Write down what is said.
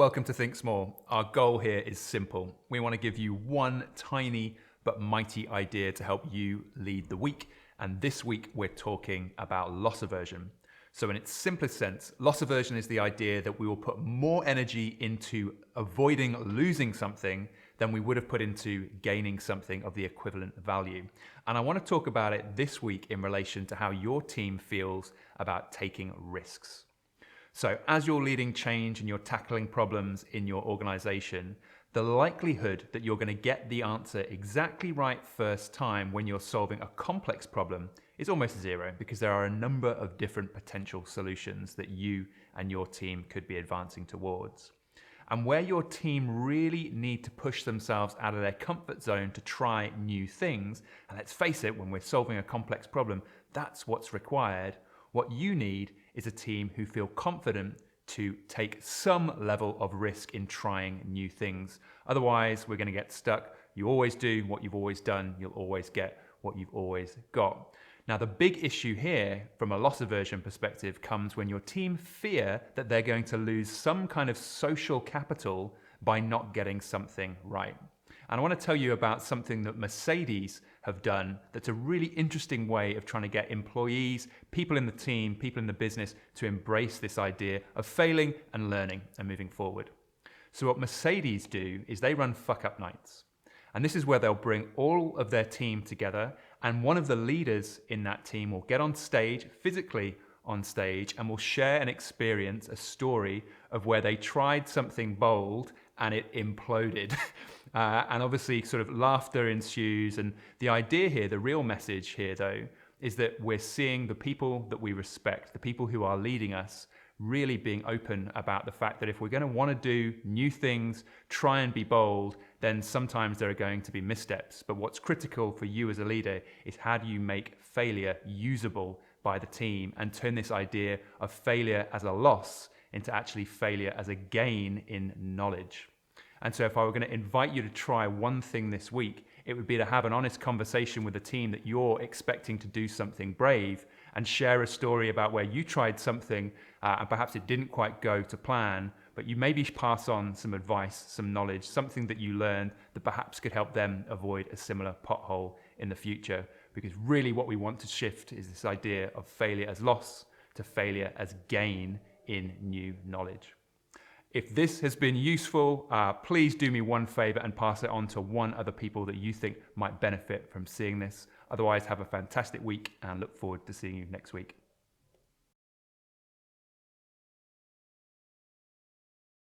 Welcome to Think Small. Our goal here is simple. We want to give you one tiny but mighty idea to help you lead the week. And this week we're talking about loss aversion. So in its simplest sense, loss aversion is the idea that we will put more energy into avoiding losing something than we would have put into gaining something of the equivalent value. And I want to talk about it this week in relation to how your team feels about taking risks. So as you're leading change and you're tackling problems in your organization, the likelihood that you're going to get the answer exactly right first time when you're solving a complex problem is almost zero, because there are a number of different potential solutions that you and your team could be advancing towards. And where your team really need to push themselves out of their comfort zone to try new things, and let's face it, when we're solving a complex problem, that's what's required. What you need is a team who feel confident to take some level of risk in trying new things. Otherwise, we're going to get stuck. You always do what you've always done. You'll always get what you've always got. Now, the big issue here from a loss aversion perspective comes when your team fear that they're going to lose some kind of social capital by not getting something right. And I want to tell you about something that Mercedes have done that's a really interesting way of trying to get employees, people in the team, people in the business to embrace this idea of failing and learning and moving forward. So what Mercedes do is they run Fuckup nights. And this is where they'll bring all of their team together, and one of the leaders in that team will get on stage, physically on stage, and will share an experience, a story of where they tried something bold and it imploded. And obviously sort of laughter ensues. And the idea here, the real message here though, is that we're seeing the people that we respect, the people who are leading us, really being open about the fact that if we're going to want to do new things, try and be bold, then sometimes there are going to be missteps. But what's critical for you as a leader is how do you make failure usable by the team and turn this idea of failure as a loss into actually failure as a gain in knowledge. And so if I were going to invite you to try one thing this week, it would be to have an honest conversation with the team that you're expecting to do something brave and share a story about where you tried something and perhaps it didn't quite go to plan, but you maybe pass on some advice, some knowledge, something that you learned that perhaps could help them avoid a similar pothole in the future. Because really what we want to shift is this idea of failure as loss to failure as gain in new knowledge. If this has been useful, please do me one favor and pass it on to one other people that you think might benefit from seeing this. Otherwise, have a fantastic week and look forward to seeing you next week.